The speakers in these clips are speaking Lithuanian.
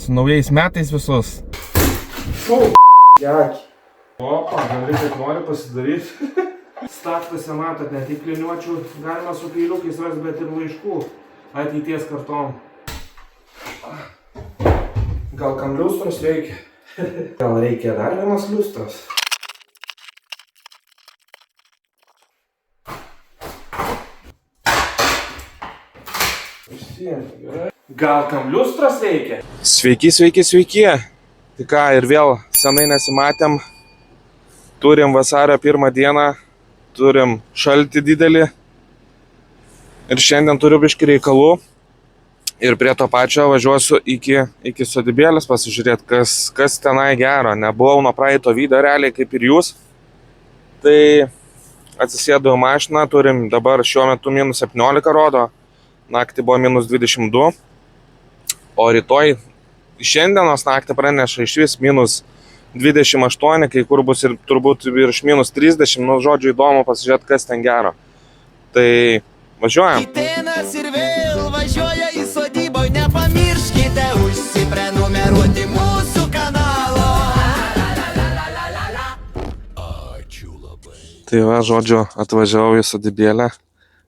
Su naujais metais visus. Jaki. Opa, gali kaip nori pasidaryti. Staktose matot, ne tik liniuočių galima su peiliukais ras, bet ir laiškų ateities kartom. Gal kam liustros reikia? Gal reikia dar vienas liustras? Gal kam liustros reikia? Sveiki, sveiki, sveiki. Tai ką, ir vėl senai nesimatėm. Turim vasario 1 dieną, turim šaltį didelį. Ir šiandien turiu biškį reikalų. Ir prie to pačio važiuosiu iki sodybėlės pasižiūrėti, kas tenai gero. Nebuvau nuo praeito video realiai kaip ir jūs. Tai atsisėdau į mašiną, turim dabar šiuo metu minus 17 rodo. Naktį buvo minus 22. O rytoj šiandienos naktį praneša iš vis minus 28, kai kur bus ir turbūt virš minus 30. Nu, žodžiu, įdomu pasižiūrėti, kas ten gero. Tai važiuojam. Tėnas ir vėl važiuoja į sodybą, nepamirškite užsiprenumeruoti mūsų kanalo. Ačiū labai. Tai va, žodžiu, atvažiavau į sodybėlę,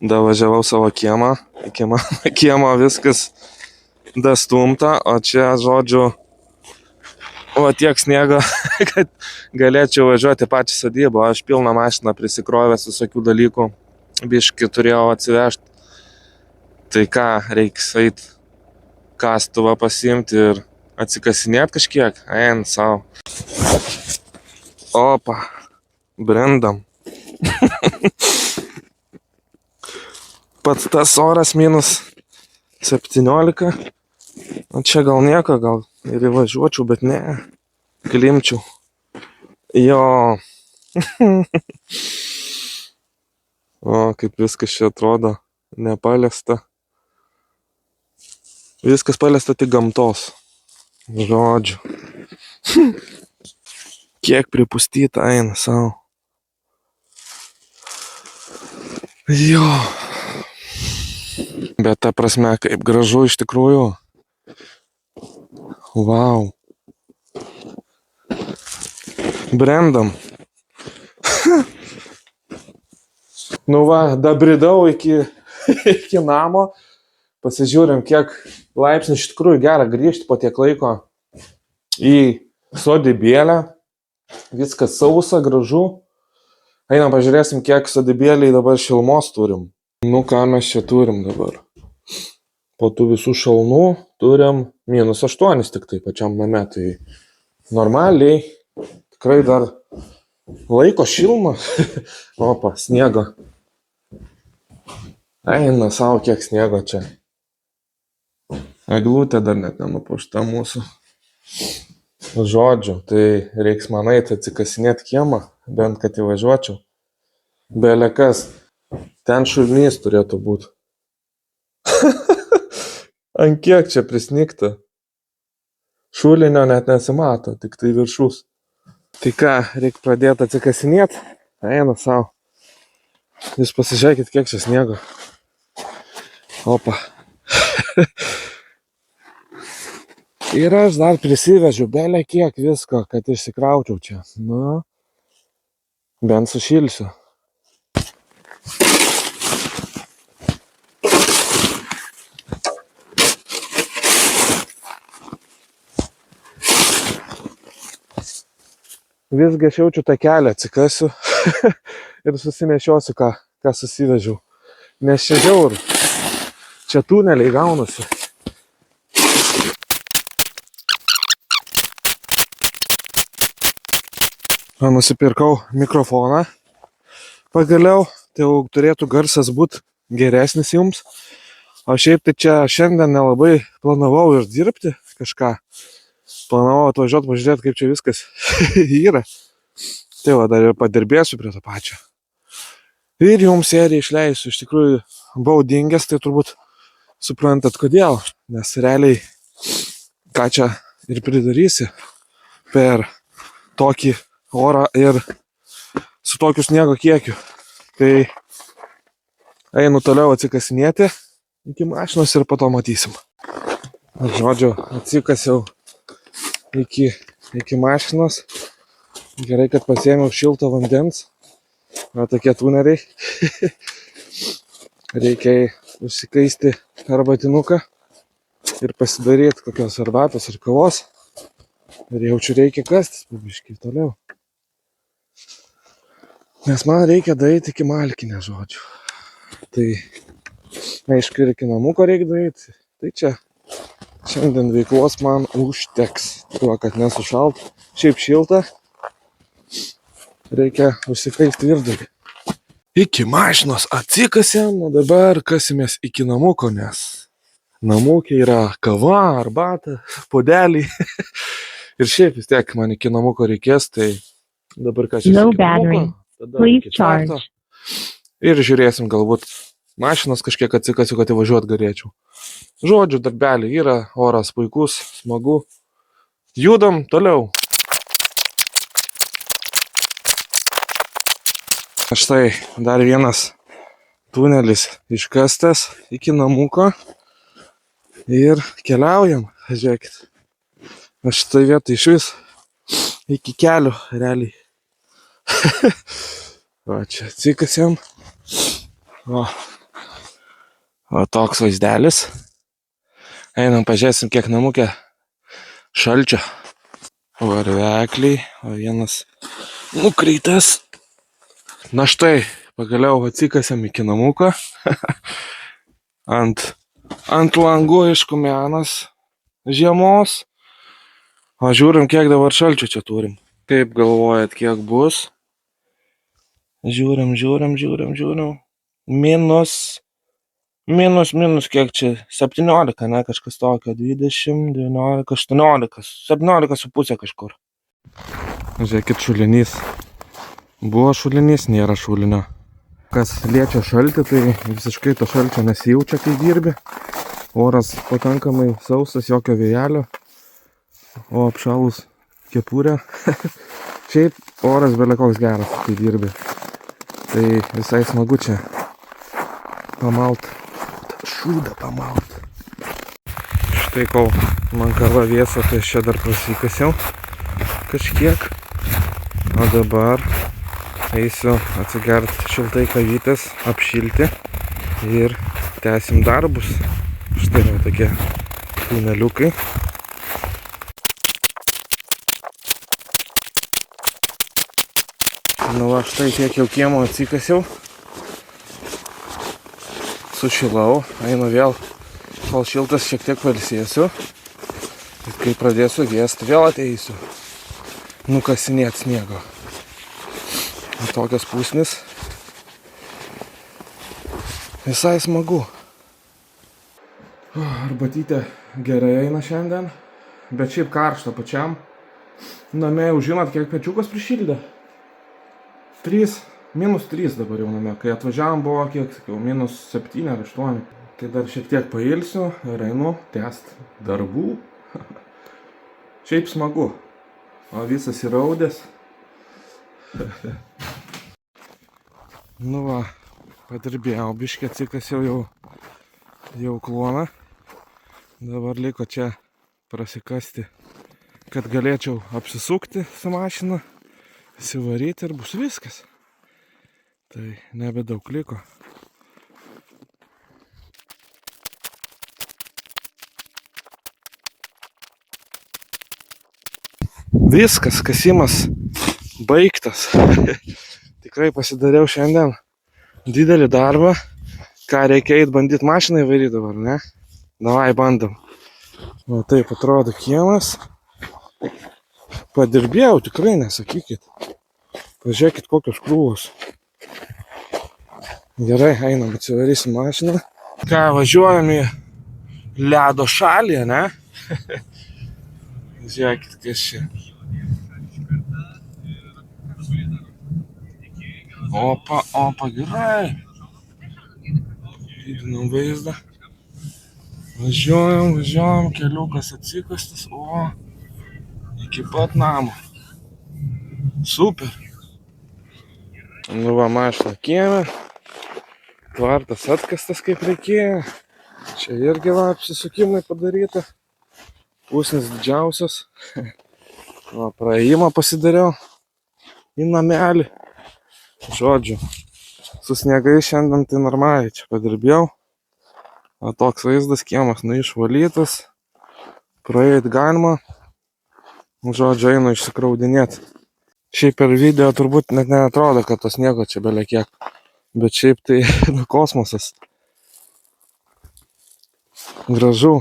davažiavau savo kiemą, iki mano kiemo viskas dastumta, o čia, žodžiu, o tiek sniego, kad galėčiau važiuoti pačią sodybą. Aš pilną mašiną prisikrovęs visokių dalykų, biškį turėjau atsivežti. Tai ką, reiks eit kastuvą pasiimti ir atsikasinėti kažkiek, eina savo. Opa, brendam. Pats tas oras minus 17. O čia gal nieko, gal ir įvažiuočiau, bet ne, klimčiau. Jo. O, kaip viskas čia atrodo, nepaliesta. Viskas paliesta tik gamtos. Žodžiu. Kiek pripustyta eina savo. Jo. Bet ta prasme, kaip gražu iš tikrųjų. Vau. Brendam. Nu va, dabridau iki namo. Pasižiūrim, kiek laipsnių. Iš tikrųjų gera grįžti po tiek laiko į sodybėlę. Viskas sausa, gražu. Einam pažiūrėsim, kiek sodybėliai dabar šilumos turim. Nu ką mes čia turim dabar. Po tų visų šalnų turim minus 8 tik tai pačiam name. Tai normaliai, tikrai dar laiko šilumą. Opa, sniego. Eina savo, kiek sniego čia. Eglutė dar net nenupuošta mūsų. Žodžiu, tai reiks man eiti atsikasinėti kiemą, bent kad įvažiuočiau. Belekas, ten šulinys turėtų būti. Ant kiek čia prisnigta. Šulinio net nesimato, tik tai viršus. Tai ką, reik pradėti atsikasinėti. Eina savo. Jūs pasižiūrėkit, kiek čia sniego. Opa. Ir aš dar prisivežiu belę kiek visko, kad išsikraučiau čia. Nu, bent sušilsiu. Visgi aš jaučiu tą kelią, atsikasiu ir susinešiosiu, ką susivežiau. Nes čia žiauru. Čia tuneliai gaunasi. Nusipirkau mikrofoną. Pagaliau, tai jau turėtų garsas būti geresnis jums. O šiaip tai čia šiandien nelabai planavau ir dirbti kažką. Planavau atvažiuoti, pažiūrėti, kaip čia viskas yra. Tai va, dar ir padirbėsiu prie to pačio. Ir jums seriją išleisiu. Iš tikrųjų, buvau dingęs, tai turbūt suprantat kodėl. Nes realiai, ką čia ir pridarysi per tokį orą ir su tokiu sniego kiekiu. Tai einu toliau atsikasinėti iki mašinos ir po to matysim. Žodžiu, atsikasiau iki mašinos. Gerai, kad pasiėmiau šilto vandens. O tokie tuneriai. Reikia užsikaisti arbatinuką ir pasidaryti kokios arbatos ir kavos. Ir jaučiu reikia kastis pabiškai toliau. Nes man reikia daryti iki Malkinę, žodžiu. Tai aišku, ir iki namuko reikia daryti. Tai čia šiandien veiklos man užteks. Tuo, kad nesušalt. Šiaip šilta. Reikia užsikaisti virdulį. Iki mašinos atsikasėm, o dabar kasimės iki namuko, nes namukė yra kava, arbata, podeliai. Ir šiaip vis tiek man iki namuko reikės, tai dabar ką čia iki namuko, tada iki tvarto. Ir žiūrėsim, galbūt mašinos kažkiek atsikasiu, kad įvažiuot galėčiau. Žodžiu, darbelį yra, oras puikus, smagu. Judam toliau. Štai dar vienas tunelis iškastas iki namuko ir keliaujam, žiūrėkit. Aš šitoj vietoj iš vis iki kelių realiai. O čia atsikasėm. O toks vaizdelis. Einam pažiūrėsim, kiek namukė šalčio. Varvekliai, o vienas nukreitęs. Na štai, pagaliau atsikasėm iki namuko. Ant langų iškumenas žiemos. O žiūrim, kiek dabar šalčio čia turim. Kaip galvojat, kiek bus? Žiūrim. Minus, kiek čia? 17, ne? Kažkas tokio. 20, 19, 18. 17,5 kažkur. Žiūrėkit, šulinys. Buvo šulinys, nėra šulinio. Kas liečia šaltį, tai visiškai to šalčio nesijaučia, kai dirbi. Oras pakankamai sausas, jokio vėjelio. O apšalus kepurė. Šiaip oras belia koks geras, kai dirbi. Tai visai smagu čia pamalt. Šūdą pamalt. Štai kol man kava vėsa, tai aš čia dar prasikasiau kažkiek. O dabar eisiu atsigert šiltai kavytės, apšilti ir tęsim darbus. Štai jau tokie tuneliukai. Nu va, štai tiek jau kiemo atsikasiau. Sušilau, einu vėl, kol šiltas šiek tiek pailsėsiu. Ir kai pradėsiu vėsti, vėl ateisiu nukasinėti sniego. Tokios pusnis. Visai smagu. Arbatytė gerai eina šiandien, bet šiaip karšta pačiam. Name jau žinot, kiek pečiukas prišildė. -3 dabar jau name. Kai atvažiavam buvo, kiek sakiau, -7 ar 8. Tai dar šiek tiek pailsiu ir einu tęst darbų. Šiaip smagu. O visas įraudęs. Nu va, padirbėjau, biškį atsikasiau jau kloną. Dabar liko čia prasikasti, kad galėčiau apsisukti su mašina, įsivaryti ir bus viskas. Tai nebedaug liko. Viskas, kasimas baigtas. Tikrai pasidariau šiandien didelį darbą. Ką reikia eit bandyti mašiną įvaryti dabar, ne? Davai, bandom. O taip atrodo kiemas. Padirbėjau, tikrai nesakykit. Pažiūrėkit, kokios krūvos. Gerai, einam, atsivarysim mašiną. Ką, važiuojam į ledo šalį, ne? Žiūrėkit, kas čia. Opa, gerai. Didinam vaizdą. Važiuojam, keliukas atsikastas, o iki pat namo. Super. Nu va, mašina kieme. Tvartas atkastas kaip reikėjo. Čia irgi va apsisukimai padaryta. Pusnis didžiausias. Va, praėjimą pasidariau į namelį. Žodžiu, su sniegai šiandien tai normaliai čia padirbėjau. O toks vaizdas, kiemas išvalytas. Praeit galima. Žodžiu, einu išsikraudinėti. Šiaip per video turbūt net neatrodo, kad to sniego čia belekiek. Bet šiaip tai kosmosas. Gražu.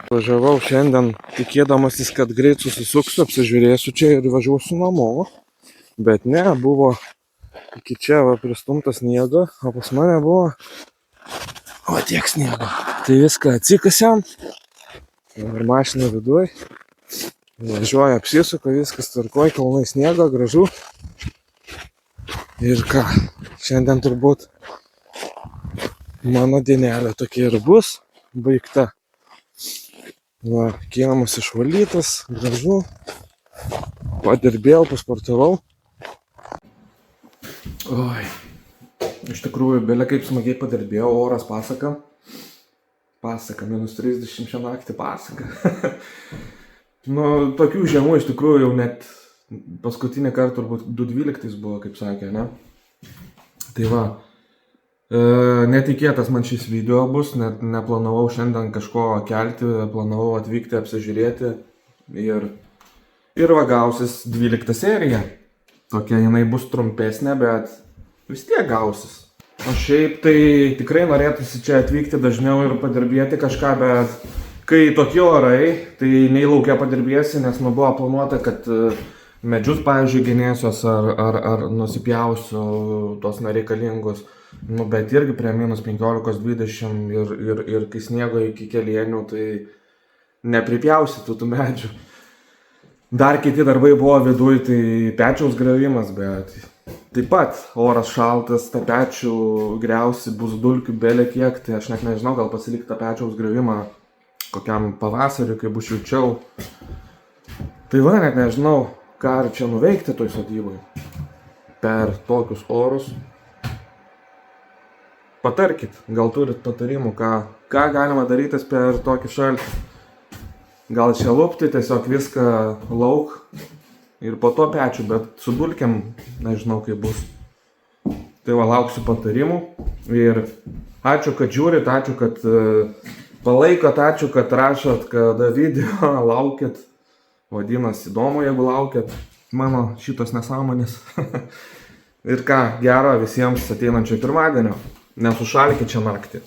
Važiavau šiandien tikėdamasis, kad greit susisuksiu, apsižiūrėsiu čia ir važiuosiu namo. Bet ne, buvo iki čia va pristumtas sniego, o pas mane buvo o tiek sniego. Tai viską atsikasiam. Ir mašina viduj. Važiuoja, apsisuka, viskas tvarkoj, kalnai sniego, gražu. Ir ką, šiandien turbūt mano dienelė tokia ir bus baigta. Va, kiemas išvalytas, gražu. Padirbėjau, pasportavau. Oi, iš tikrųjų, belia kaip smagiai padirbėjau, oras pasaka. Pasaka, -30 šią naktį pasaka. Nu, tokių žiemų iš tikrųjų jau net paskutinį kartą turbūt 2012 buvo, kaip sakė, ne? Tai va, netikėtas man šis video bus, net neplanavau šiandien kažko kelti, planavau atvykti, apsižiūrėti ir va gausis 12 serija. Tokia jinai bus trumpesnė, bet vis tiek gausis. O šiaip tai tikrai norėtųsi čia atvykti dažniau ir padirbėti kažką, bet kai tokie orai, tai nei laukia padirbėsi, nes nu buvo planuota, kad medžius, pavyzdžiui, genėsios ar nusipjausiu tos nereikalingus. Nu, bet irgi prie -15-20 ir kai sniego iki kelienių, tai nepripjausi tų medžių. Dar kiti darbai buvo viduj, tai pečiaus gravimas, bet taip pat oras šaltas, tą pečių griausi, bus dulkių belė kiek, tai aš net nežinau, gal pasilikti tą pečiaus gravimą kokiam pavasariu, kai bus šilčiau. Tai va, net nežinau, ką čia nuveikti toj sodyboj per tokius orus. Patarkit, gal turit patarimų, ką galima darytis per tokį šaltį. Gal čia lupti tiesiog viską lauk ir po to pečių, bet su dulkiam nežinau kaip bus. Tai va, lauksiu patarimų ir ačiū, kad žiūrit, ačiū, kad palaikot, ačiū, kad rašot, kada video laukit. Vadinasi, įdomu, jeigu laukit mano šitos nesąmonės. Ir ką, gero visiems ateinančio pirmadienio. Nesušalkit čia naktį.